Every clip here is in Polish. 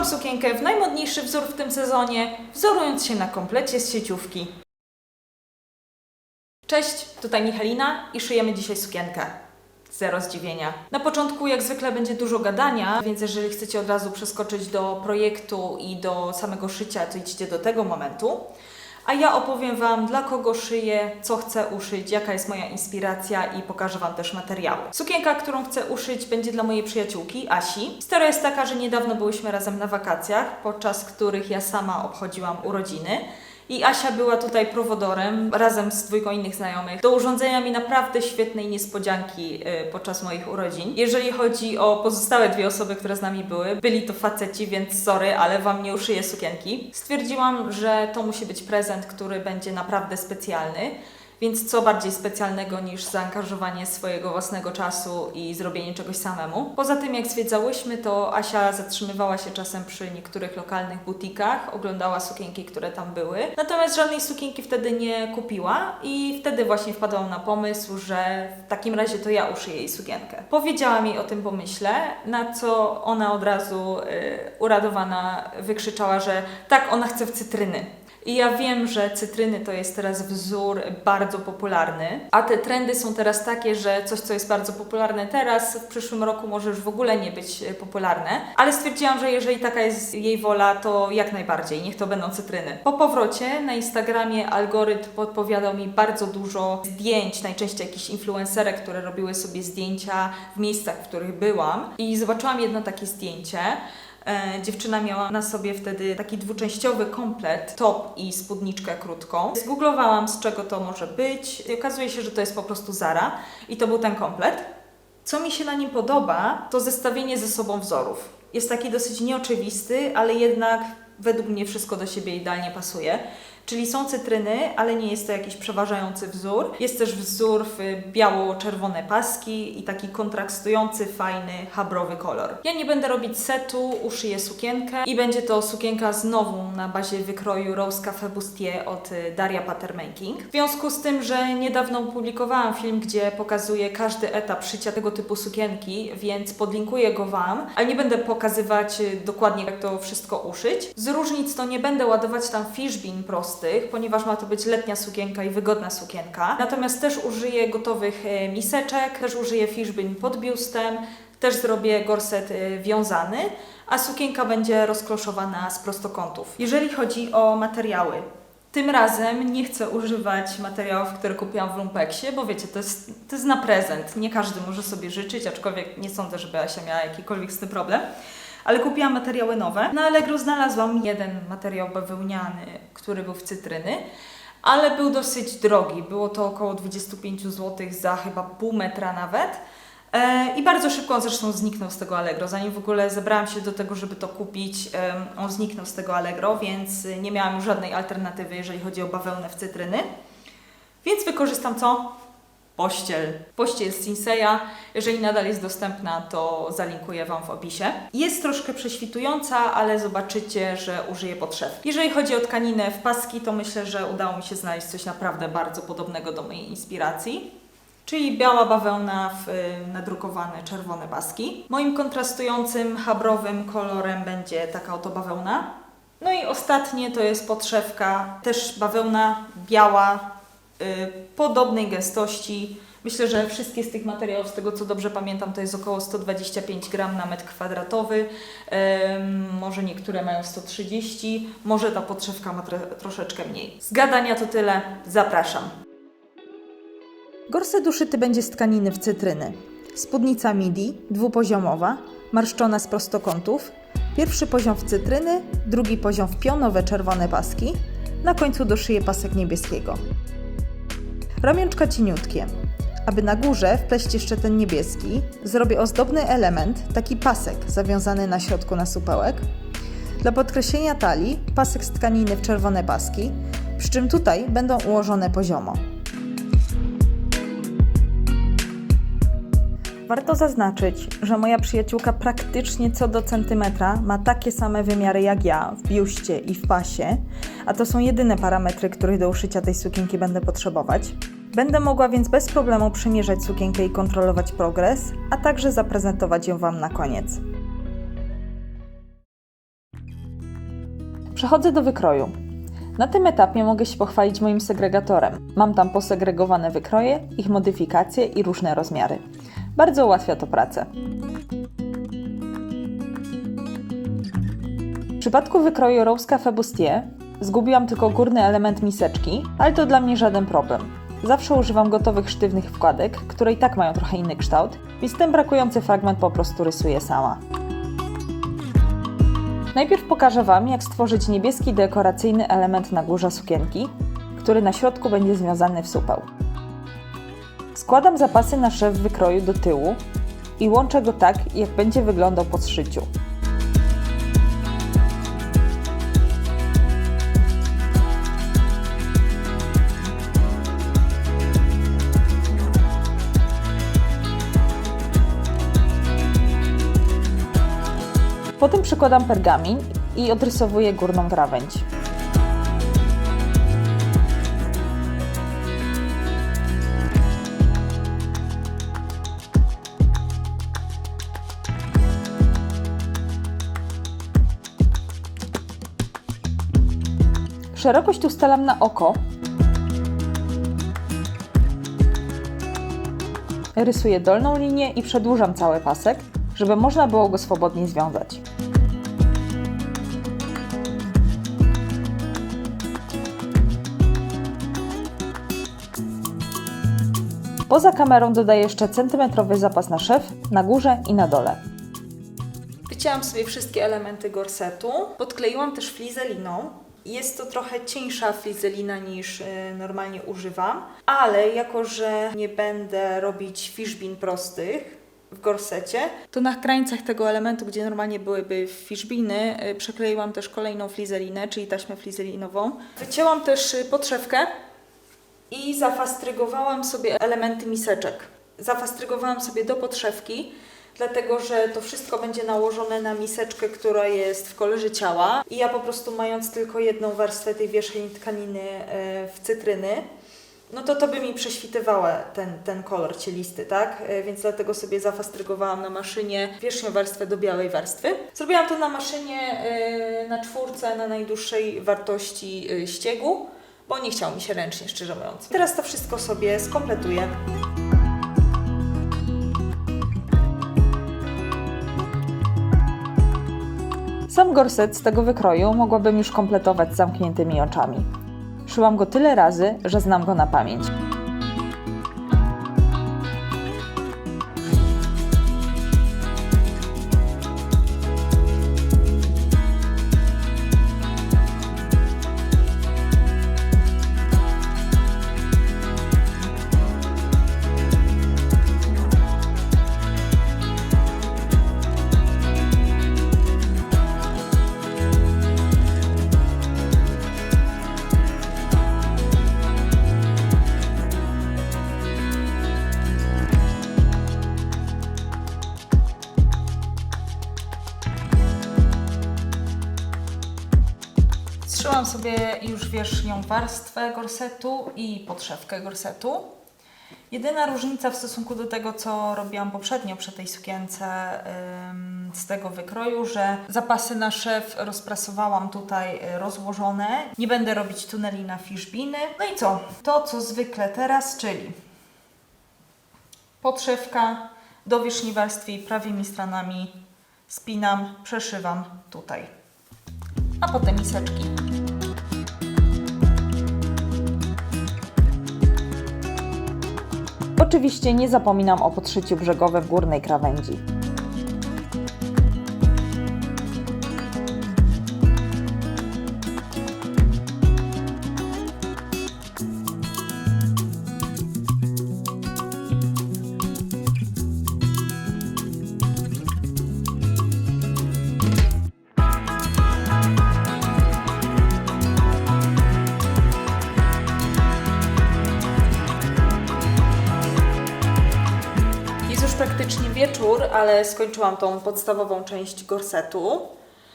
Uszyłam sukienkę w najmodniejszy wzór w tym sezonie, wzorując się na komplecie z sieciówki. Cześć, tutaj Michalina i szyjemy dzisiaj sukienkę. Zero zdziwienia. Na początku jak zwykle będzie dużo gadania, więc jeżeli chcecie od razu przeskoczyć do projektu i do samego szycia, to idźcie do tego momentu. A ja opowiem Wam, dla kogo szyję, co chcę uszyć, jaka jest moja inspiracja i pokażę Wam też materiały. Sukienka, którą chcę uszyć, będzie dla mojej przyjaciółki, Asi. Historia jest taka, że niedawno byłyśmy razem na wakacjach, podczas których ja sama obchodziłam urodziny. I Asia była tutaj prowodorem razem z dwójką innych znajomych do urządzenia mi naprawdę świetnej niespodzianki podczas moich urodzin. Jeżeli chodzi o pozostałe dwie osoby, które z nami byli to faceci, więc sorry, ale Wam nie uszyję sukienki. Stwierdziłam, że to musi być prezent, który będzie naprawdę specjalny. Więc co bardziej specjalnego niż zaangażowanie swojego własnego czasu i zrobienie czegoś samemu. Poza tym jak zwiedzałyśmy, to Asia zatrzymywała się czasem przy niektórych lokalnych butikach, oglądała sukienki, które tam były. Natomiast żadnej sukienki wtedy nie kupiła i wtedy właśnie wpadłam na pomysł, że w takim razie to ja uszyję jej sukienkę. Powiedziałam jej o tym pomyśle, na co ona od razu uradowana wykrzyczała, że tak, ona chce w cytryny. I ja wiem, że cytryny to jest teraz wzór bardzo popularny, a te trendy są teraz takie, że coś, co jest bardzo popularne teraz, w przyszłym roku może już w ogóle nie być popularne. Ale stwierdziłam, że jeżeli taka jest jej wola, to jak najbardziej, niech to będą cytryny. Po powrocie na Instagramie algorytm podpowiadał mi bardzo dużo zdjęć, najczęściej jakichś influencerek, które robiły sobie zdjęcia w miejscach, w których byłam. I zobaczyłam jedno takie zdjęcie. Dziewczyna miała na sobie wtedy taki dwuczęściowy komplet, top i spódniczkę krótką. Zgooglowałam, z czego to może być i okazuje się, że to jest po prostu Zara i to był ten komplet. Co mi się na nim podoba, to zestawienie ze sobą wzorów. Jest taki dosyć nieoczywisty, ale jednak według mnie wszystko do siebie idealnie pasuje. Czyli są cytryny, ale nie jest to jakiś przeważający wzór. Jest też wzór w biało-czerwone paski i taki kontrastujący, fajny, habrowy kolor. Ja nie będę robić setu, uszyję sukienkę i będzie to sukienka znowu na bazie wykroju Rose Cafe Bustier od Daria Patternmaking. W związku z tym, że niedawno opublikowałam film, gdzie pokazuję każdy etap szycia tego typu sukienki, więc podlinkuję go Wam, ale nie będę pokazywać dokładnie, jak to wszystko uszyć. Z różnic to nie będę ładować tam fishbin prostych, ponieważ ma to być letnia sukienka i wygodna sukienka. Natomiast też użyję gotowych miseczek, też użyję fishbin pod biustem, też zrobię gorset wiązany, a sukienka będzie rozkloszowana z prostokątów. Jeżeli chodzi o materiały, tym razem nie chcę używać materiałów, które kupiłam w Lumpeksie, bo wiecie, to jest na prezent. Nie każdy może sobie życzyć, aczkolwiek nie sądzę, żeby Asia miała jakikolwiek z tym problem. Ale kupiłam materiały nowe. Na Allegro znalazłam jeden materiał bawełniany, który był w cytryny, ale był dosyć drogi. Było to około 25 zł za chyba pół metra nawet. I bardzo szybko on zresztą zniknął z tego Allegro. Zanim w ogóle zebrałam się do tego, żeby to kupić, on zniknął z tego Allegro, więc nie miałam już żadnej alternatywy, jeżeli chodzi o bawełnę w cytryny. Więc wykorzystam co? Pościel. Pościel z Sinseya. Jeżeli nadal jest dostępna, to zalinkuję Wam w opisie. Jest troszkę prześwitująca, ale zobaczycie, że użyję podszewki. Jeżeli chodzi o tkaninę w paski, to myślę, że udało mi się znaleźć coś naprawdę bardzo podobnego do mojej inspiracji. Czyli biała bawełna w nadrukowane czerwone paski. Moim kontrastującym, habrowym kolorem będzie taka oto bawełna. No i ostatnie to jest podszewka, też bawełna biała, podobnej gęstości. Myślę, że wszystkie z tych materiałów, z tego co dobrze pamiętam, to jest około 125 gram na metr kwadratowy. Może niektóre mają 130, może ta podszewka ma troszeczkę mniej. Z gadania to tyle, zapraszam. Gorset uszyty będzie z tkaniny w cytryny. Spódnica midi, dwupoziomowa, marszczona z prostokątów. Pierwszy poziom w cytryny, drugi poziom w pionowe czerwone paski. Na końcu doszyję pasek niebieskiego. Ramionczka cieniutkie. Aby na górze wpleść jeszcze ten niebieski, zrobię ozdobny element, taki pasek zawiązany na środku na supełek. Dla podkreślenia talii pasek z tkaniny w czerwone paski, przy czym tutaj będą ułożone poziomo. Warto zaznaczyć, że moja przyjaciółka praktycznie co do centymetra ma takie same wymiary jak ja w biuście i w pasie, a to są jedyne parametry, których do uszycia tej sukienki będę potrzebować. Będę mogła więc bez problemu przymierzać sukienkę i kontrolować progres, a także zaprezentować ją Wam na koniec. Przechodzę do wykroju. Na tym etapie mogę się pochwalić moim segregatorem. Mam tam posegregowane wykroje, ich modyfikacje i różne rozmiary. Bardzo ułatwia to pracę. W przypadku wykroju Rose Cafe Bustier zgubiłam tylko górny element miseczki, ale to dla mnie żaden problem. Zawsze używam gotowych sztywnych wkładek, które i tak mają trochę inny kształt, więc ten brakujący fragment po prostu rysuję sama. Najpierw pokażę Wam, jak stworzyć niebieski dekoracyjny element na górze sukienki, który na środku będzie związany w supeł. Składam zapasy na szef wykroju do tyłu i łączę go tak, jak będzie wyglądał po zszyciu. Potem przykładam pergamin i odrysowuję górną krawędź. Szerokość ustalam na oko. Rysuję dolną linię i przedłużam cały pasek, żeby można było go swobodnie związać. Poza kamerą dodaję jeszcze centymetrowy zapas na szef, na górze i na dole. Wycięłam sobie wszystkie elementy gorsetu, podkleiłam też flizeliną. Jest to trochę cieńsza flizelina niż normalnie używam, ale jako że nie będę robić fishbin prostych w gorsecie, to na krańcach tego elementu, gdzie normalnie byłyby fishbiny, przekleiłam też kolejną flizelinę, czyli taśmę flizelinową. Wycięłam też podszewkę i zafastrygowałam sobie elementy miseczek. Zafastrygowałam sobie do podszewki, dlatego że to wszystko będzie nałożone na miseczkę, która jest w kolorze ciała. I ja po prostu mając tylko jedną warstwę tej wierzchniej tkaniny w cytryny, no to by mi prześwitywała ten kolor cielisty, tak? Więc dlatego sobie zafastrygowałam na maszynie wierzchnią warstwę do białej warstwy. Zrobiłam to na maszynie na 4 na najdłuższej wartości ściegu, bo nie chciało mi się ręcznie, szczerze mówiąc. Teraz to wszystko sobie skompletuję. Sam gorset z tego wykroju mogłabym już kompletować z zamkniętymi oczami. Szyłam go tyle razy, że znam go na pamięć. Zszyłam sobie już wierzchnią warstwę gorsetu i podszewkę gorsetu. Jedyna różnica w stosunku do tego, co robiłam poprzednio przy tej sukience z tego wykroju, że zapasy na szef rozprasowałam tutaj rozłożone. Nie będę robić tuneli na fishbiny. No i co? To, co zwykle teraz, czyli podszewka do wierzchniej warstwy prawymi stronami spinam, przeszywam tutaj. A potem miseczki. Oczywiście nie zapominam o podszyciu brzegowym górnej krawędzi. Praktycznie wieczór, ale skończyłam tą podstawową część gorsetu.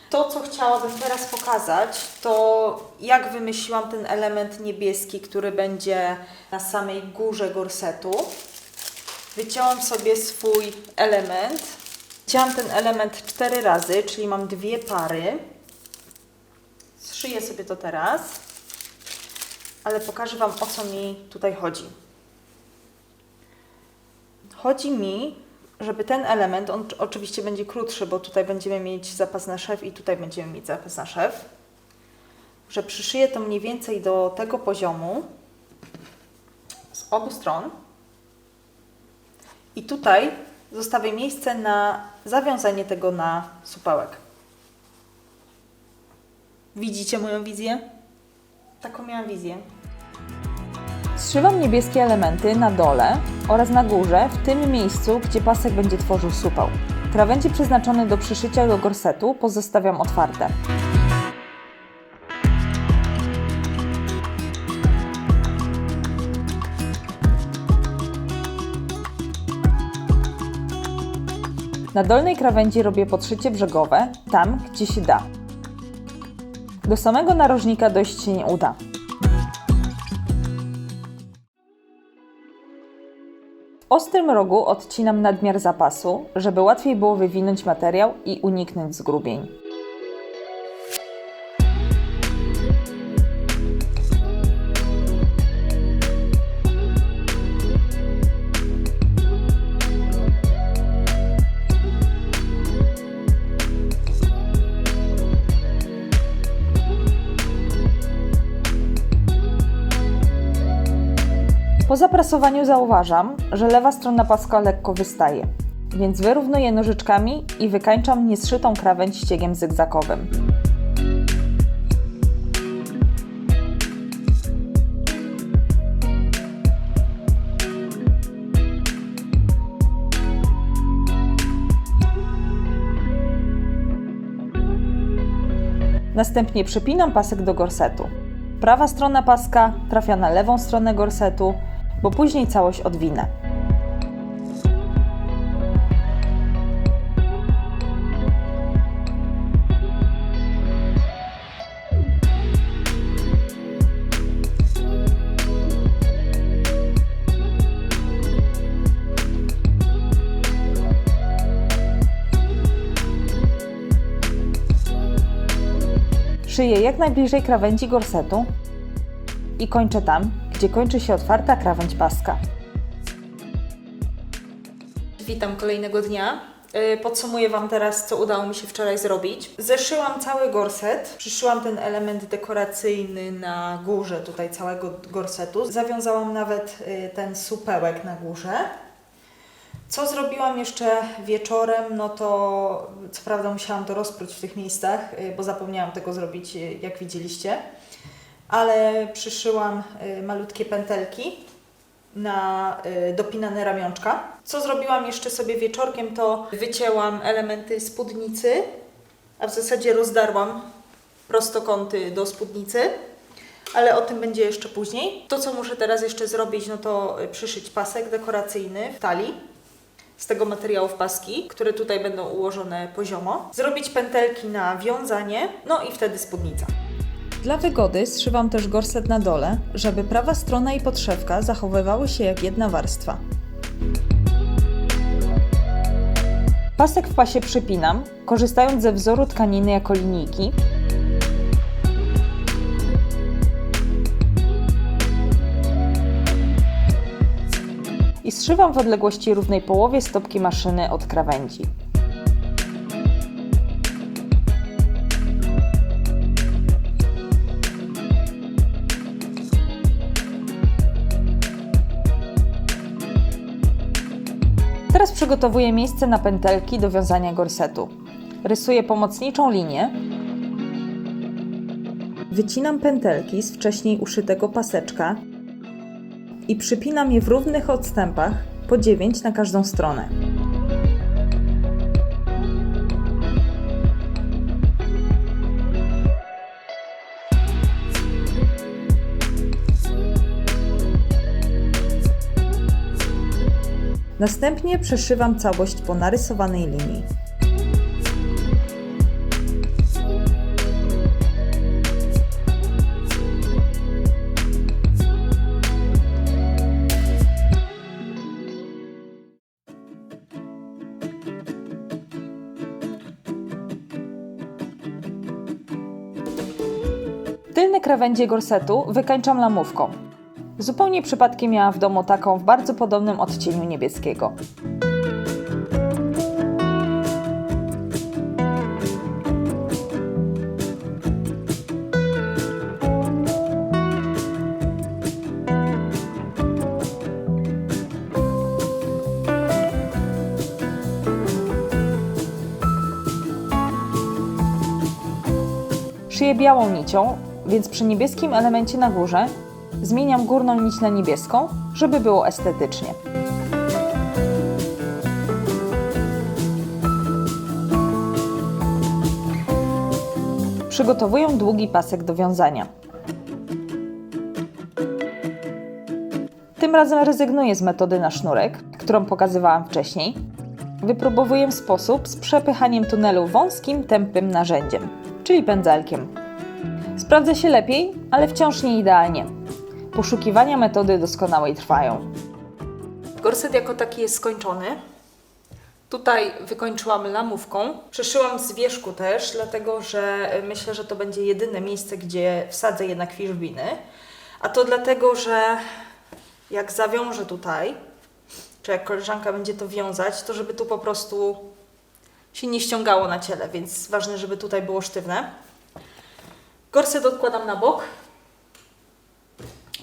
To, co chciałabym teraz pokazać, to jak wymyśliłam ten element niebieski, który będzie na samej górze gorsetu. Wycięłam sobie swój element. Wycięłam ten element 4 razy, czyli mam 2 pary. Zszyję sobie to teraz, ale pokażę Wam, o co mi tutaj chodzi. Chodzi mi, żeby ten element, on oczywiście będzie krótszy, bo tutaj będziemy mieć zapas na szef i tutaj będziemy mieć zapas na szef, że przyszyję to mniej więcej do tego poziomu z obu stron i tutaj zostawię miejsce na zawiązanie tego na supełek. Widzicie moją wizję? Taką miałam wizję. Zszywam niebieskie elementy na dole oraz na górze, w tym miejscu, gdzie pasek będzie tworzył supeł. Krawędzie przeznaczone do przyszycia do gorsetu pozostawiam otwarte. Na dolnej krawędzi robię podszycie brzegowe, tam gdzie się da. Do samego narożnika dojść się nie uda. W ostrym rogu odcinam nadmiar zapasu, żeby łatwiej było wywinąć materiał i uniknąć zgrubień. Po zaprasowaniu zauważam, że lewa strona paska lekko wystaje, więc wyrównuję nożyczkami i wykańczam niezszytą krawędź ściegiem zygzakowym. Następnie przypinam pasek do gorsetu. Prawa strona paska trafia na lewą stronę gorsetu, bo później całość odwinę. Szyję jak najbliżej krawędzi gorsetu i kończę tam, gdzie kończy się otwarta krawędź paska. Witam kolejnego dnia. Podsumuję Wam teraz, co udało mi się wczoraj zrobić. Zeszyłam cały gorset, przyszyłam ten element dekoracyjny na górze tutaj całego gorsetu. Zawiązałam nawet ten supełek na górze. Co zrobiłam jeszcze wieczorem, no to co prawda musiałam to rozpróć w tych miejscach, bo zapomniałam tego zrobić, jak widzieliście. Ale przyszyłam malutkie pętelki na dopinane ramionczka. Co zrobiłam jeszcze sobie wieczorkiem, to wycięłam elementy spódnicy, a w zasadzie rozdarłam prostokąty do spódnicy, ale o tym będzie jeszcze później. To, co muszę teraz jeszcze zrobić, no to przyszyć pasek dekoracyjny w talii z tego materiału w paski, które tutaj będą ułożone poziomo. Zrobić pętelki na wiązanie, no i wtedy spódnica. Dla wygody zszywam też gorset na dole, żeby prawa strona i podszewka zachowywały się jak jedna warstwa. Pasek w pasie przypinam, korzystając ze wzoru tkaniny jako linijki. I zszywam w odległości równej połowie stopki maszyny od krawędzi. Teraz przygotowuję miejsce na pętelki do wiązania gorsetu. Rysuję pomocniczą linię. Wycinam pętelki z wcześniej uszytego paseczka i przypinam je w równych odstępach, po 9 na każdą stronę. Następnie przeszywam całość po narysowanej linii. Tylne krawędzie gorsetu wykańczam lamówką. Zupełnie przypadkiem miałam w domu taką w bardzo podobnym odcieniu niebieskiego. Szyję białą nicią, więc przy niebieskim elemencie na górze zmieniam górną nić na niebieską, żeby było estetycznie. Przygotowuję długi pasek do wiązania. Tym razem rezygnuję z metody na sznurek, którą pokazywałam wcześniej. Wypróbowuję sposób z przepychaniem tunelu wąskim, tępym narzędziem, czyli pędzelkiem. Sprawdza się lepiej, ale wciąż nie idealnie. Poszukiwania metody doskonałej trwają. Gorset jako taki jest skończony. Tutaj wykończyłam lamówką. Przeszyłam z wierzchu też, dlatego że myślę, że to będzie jedyne miejsce, gdzie wsadzę jednak fiszbiny. A to dlatego, że jak zawiążę tutaj, czy jak koleżanka będzie to wiązać, to żeby tu po prostu się nie ściągało na ciele, więc ważne, żeby tutaj było sztywne. Gorset odkładam na bok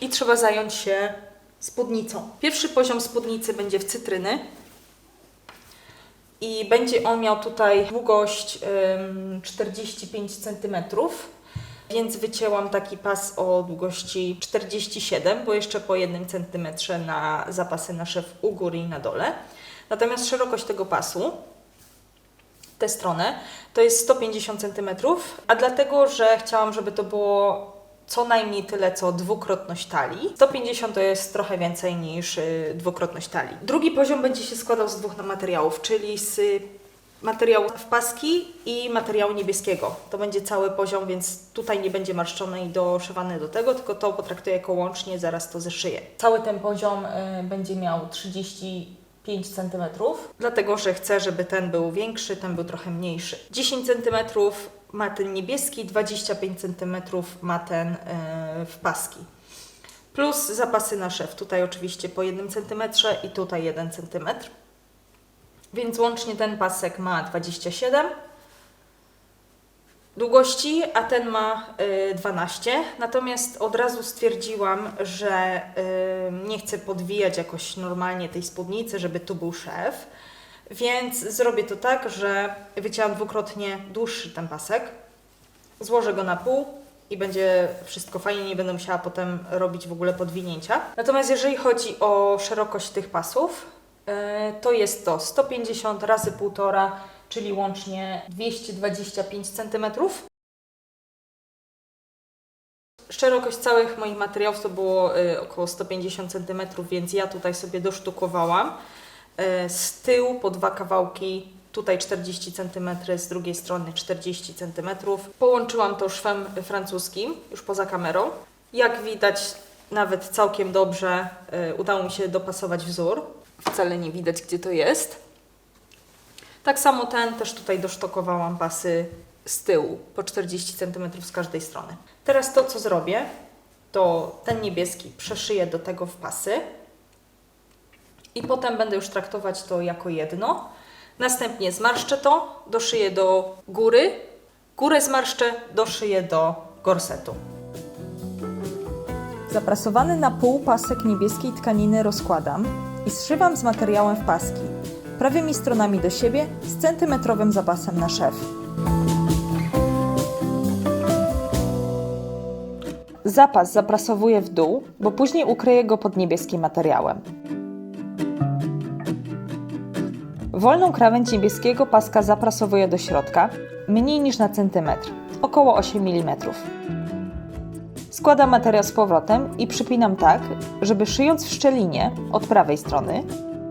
i trzeba zająć się spódnicą. Pierwszy poziom spódnicy będzie w cytryny i będzie on miał tutaj długość 45 cm, więc wycięłam taki pas o długości 47, bo jeszcze po 1 cm na zapasy na szef u góry i na dole. Natomiast szerokość tego pasu, tę stronę, to jest 150 cm, a dlatego, że chciałam, żeby to było co najmniej tyle, co dwukrotność talii. 150 to jest trochę więcej niż dwukrotność talii. Drugi poziom będzie się składał z dwóch materiałów, czyli z materiału w paski i materiału niebieskiego. To będzie cały poziom, więc tutaj nie będzie marszczony i doszywany do tego, tylko to potraktuję jako łącznie, zaraz to zeszyję. Cały ten poziom będzie miał 35 cm, dlatego że chcę, żeby ten był większy, ten był trochę mniejszy. 10 cm ma ten niebieski, 25 cm ma ten w paski. Plus zapasy na szef. Tutaj oczywiście po 1 cm i tutaj 1 cm. Więc łącznie ten pasek ma 27 długości, a ten ma 12. Natomiast od razu stwierdziłam, że nie chcę podwijać jakoś normalnie tej spódnicy, żeby tu był szef. Więc zrobię to tak, że wycięłam dwukrotnie dłuższy ten pasek, złożę go na pół i będzie wszystko fajnie, nie będę musiała potem robić w ogóle podwinięcia. Natomiast jeżeli chodzi o szerokość tych pasów, to jest to 150 razy 1,5, czyli łącznie 225 cm. Szerokość całych moich materiałów to było około 150 cm, więc ja tutaj sobie dosztukowałam. Z tyłu po 2 kawałki, tutaj 40 cm, z drugiej strony 40 cm. Połączyłam to szwem francuskim, już poza kamerą. Jak widać, nawet całkiem dobrze udało mi się dopasować wzór. Wcale nie widać, gdzie to jest. Tak samo ten też tutaj dosztokowałam pasy z tyłu, po 40 cm z każdej strony. Teraz to, co zrobię, to ten niebieski przeszyję do tego w pasy i potem będę już traktować to jako jedno. Następnie zmarszczę to, doszyję do góry, górę zmarszczę, doszyję do gorsetu. Zaprasowany na pół pasek niebieskiej tkaniny rozkładam i zszywam z materiałem w paski, prawymi stronami do siebie z centymetrowym zapasem na szef. Zapas zaprasowuję w dół, bo później ukryję go pod niebieskim materiałem. Wolną krawędź niebieskiego paska zaprasowuję do środka, mniej niż na centymetr, około 8 mm. Składam materiał z powrotem i przypinam tak, żeby szyjąc w szczelinie od prawej strony,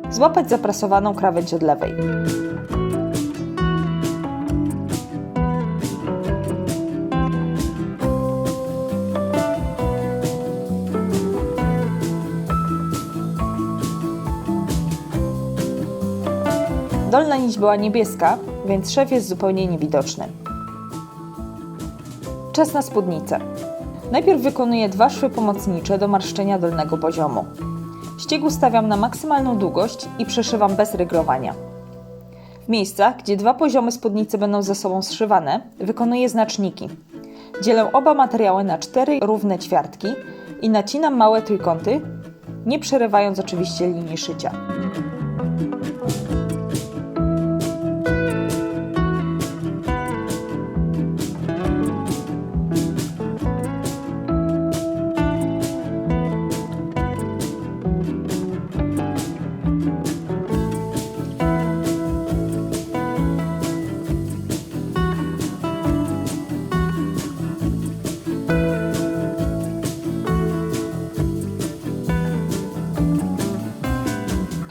złapać zaprasowaną krawędź od lewej. Dolna nić była niebieska, więc szef jest zupełnie niewidoczny. Czas na spódnicę. Najpierw wykonuję 2 szwy pomocnicze do marszczenia dolnego poziomu. Ścieg ustawiam na maksymalną długość i przeszywam bez rygrowania. W miejscach, gdzie 2 poziomy spódnicy będą ze sobą zszywane, wykonuję znaczniki. Dzielę oba materiały na 4 równe ćwiartki i nacinam małe trójkąty, nie przerywając oczywiście linii szycia.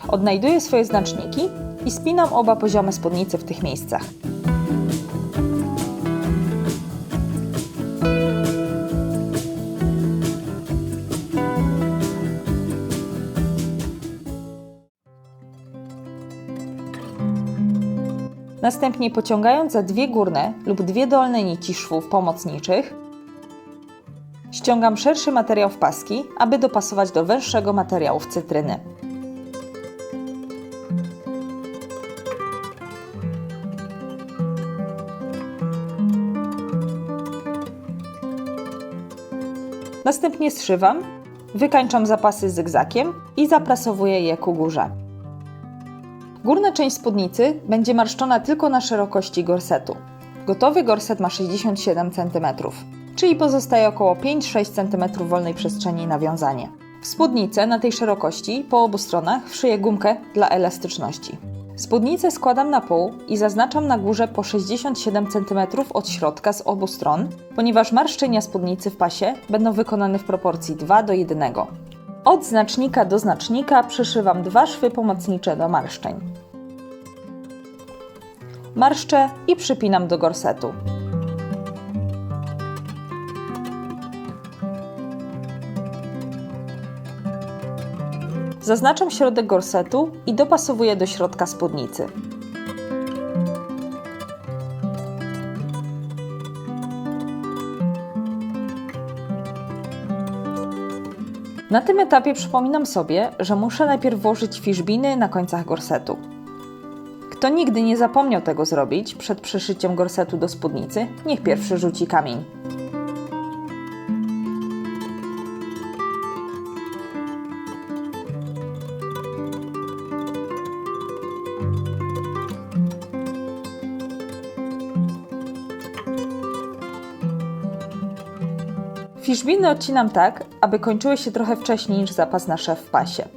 Odnajduję swoje znaczniki i spinam oba poziomy spódnicy w tych miejscach. Następnie pociągając za 2 górne lub 2 dolne nici szwów pomocniczych, ściągam szerszy materiał w paski, aby dopasować do węższego materiału w cytryny. Następnie zszywam, wykańczam zapasy zygzakiem i zaprasowuję je ku górze. Górna część spódnicy będzie marszczona tylko na szerokości gorsetu. Gotowy gorset ma 67 cm, czyli pozostaje około 5-6 cm wolnej przestrzeni na wiązanie. W spódnicę na tej szerokości po obu stronach wszyję gumkę dla elastyczności. Spódnicę składam na pół i zaznaczam na górze po 67 cm od środka z obu stron, ponieważ marszczenia spódnicy w pasie będą wykonane w proporcji 2:1. Od znacznika do znacznika przyszywam 2 szwy pomocnicze do marszczeń. Marszczę i przypinam do gorsetu. Zaznaczam środek gorsetu i dopasowuję do środka spódnicy. Na tym etapie przypominam sobie, że muszę najpierw włożyć fiszbiny na końcach gorsetu. Kto nigdy nie zapomniał tego zrobić przed przyszyciem gorsetu do spódnicy, niech pierwszy rzuci kamień. Fiszbiny odcinam tak, aby kończyły się trochę wcześniej niż zapas na szef w pasie.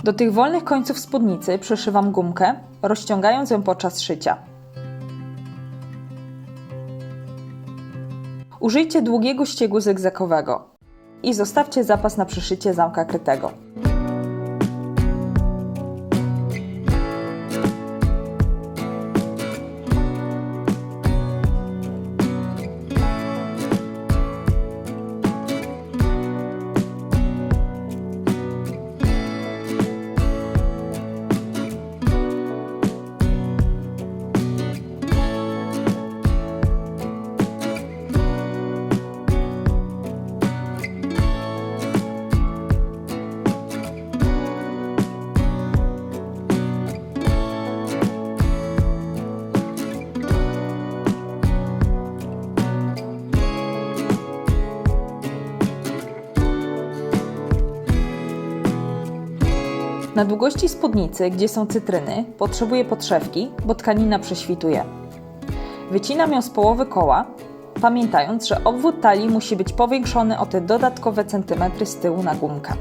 Do tych wolnych końców spódnicy przyszywam gumkę, rozciągając ją podczas szycia. Użyjcie długiego ściegu zygzakowego i zostawcie zapas na przyszycie zamka krytego. Na długości spódnicy, gdzie są cytryny, potrzebuję podszewki, bo tkanina prześwituje. Wycinam ją z połowy koła, pamiętając, że obwód talii musi być powiększony o te dodatkowe centymetry z tyłu na gumkę.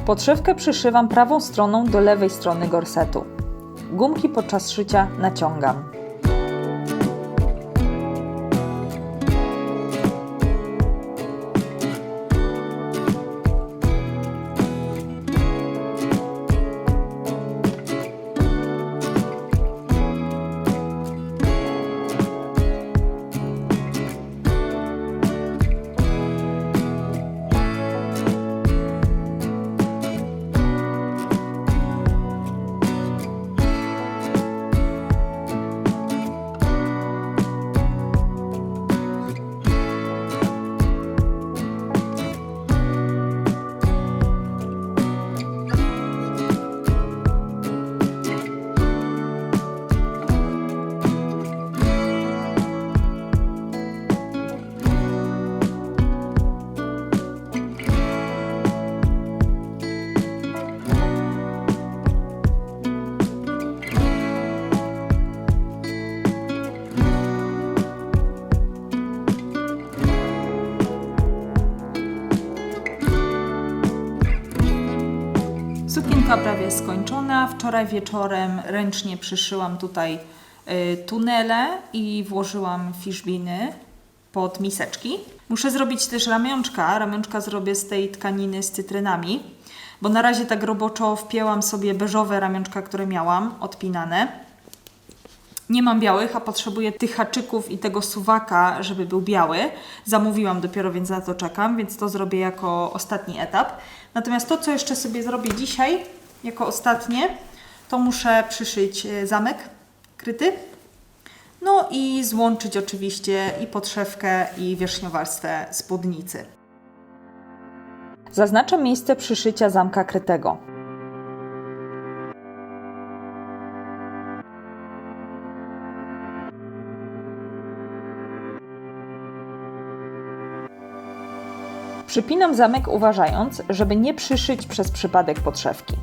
Podszewkę przyszywam prawą stroną do lewej strony gorsetu. Gumki podczas szycia naciągam. Sukienka prawie skończona. Wczoraj wieczorem ręcznie przyszyłam tutaj tunele i włożyłam fiszbiny pod miseczki. Muszę zrobić też ramionczka. Ramionczka zrobię z tej tkaniny z cytrynami, bo na razie tak roboczo wpięłam sobie beżowe ramionczka, które miałam, odpinane. Nie mam białych, a potrzebuję tych haczyków i tego suwaka, żeby był biały. Zamówiłam dopiero, więc na to czekam, więc to zrobię jako ostatni etap. Natomiast to, co jeszcze sobie zrobię dzisiaj, jako ostatnie, to muszę przyszyć zamek kryty. No i złączyć oczywiście i podszewkę, i wierzchnią spódnicy. Zaznaczam miejsce przyszycia zamka krytego. Przypinam zamek, uważając, żeby nie przyszyć przez przypadek podszewki.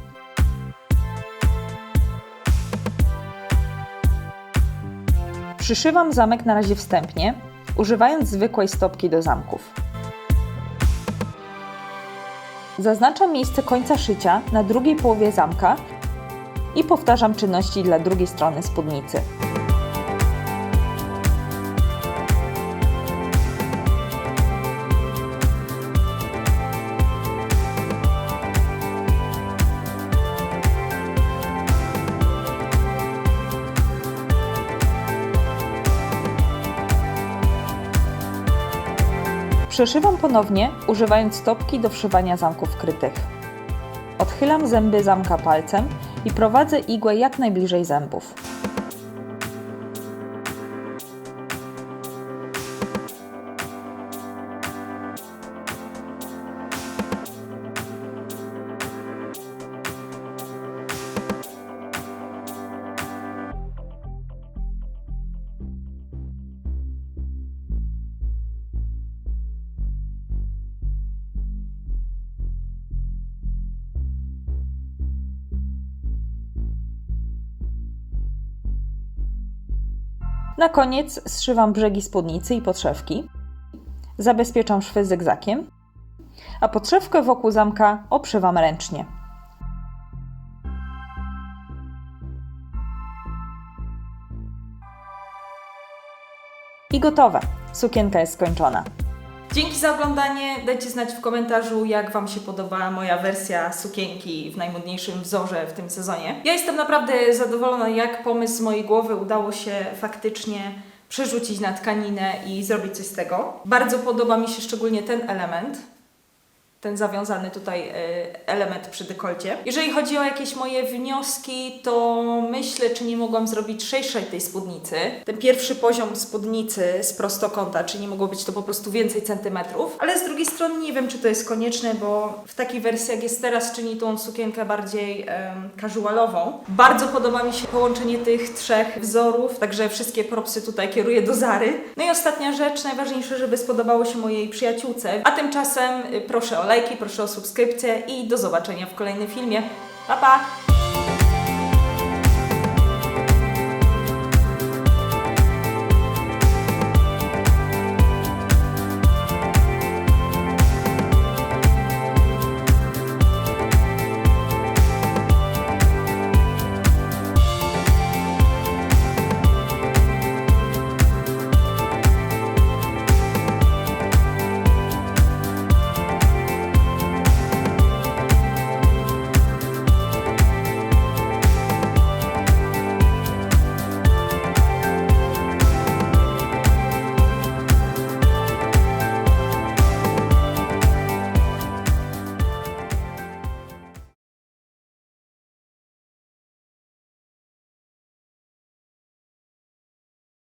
Przyszywam zamek na razie wstępnie, używając zwykłej stopki do zamków. Zaznaczam miejsce końca szycia na drugiej połowie zamka i powtarzam czynności dla drugiej strony spódnicy. Przeszywam ponownie, używając stopki do wszywania zamków krytych. Odchylam zęby zamka palcem i prowadzę igłę jak najbliżej zębów. Na koniec zszywam brzegi spódnicy i podszewki. Zabezpieczam szwy zygzakiem, a podszewkę wokół zamka obszywam ręcznie. I gotowe! Sukienka jest skończona. Dzięki za oglądanie. Dajcie znać w komentarzu, jak Wam się podoba moja wersja sukienki w najmodniejszym wzorze w tym sezonie. Ja jestem naprawdę zadowolona, jak pomysł z mojej głowy udało się faktycznie przerzucić na tkaninę i zrobić coś z tego. Bardzo podoba mi się szczególnie ten element. ten zawiązany tutaj element przy dekolcie. Jeżeli chodzi o jakieś moje wnioski, to myślę, czy nie mogłam zrobić szerszej tej spódnicy. Ten pierwszy poziom spódnicy z prostokąta, czy nie mogło być to po prostu więcej centymetrów. Ale z drugiej strony nie wiem, czy to jest konieczne, bo w takiej wersji, jak jest teraz, czyni tą sukienkę bardziej casualową. Bardzo podoba mi się połączenie tych trzech wzorów, także wszystkie propsy tutaj kieruję do Zary. No i ostatnia rzecz, najważniejsze, żeby spodobało się mojej przyjaciółce. A tymczasem proszę o lajki, proszę o subskrypcję i do zobaczenia w kolejnym filmie. Pa, pa!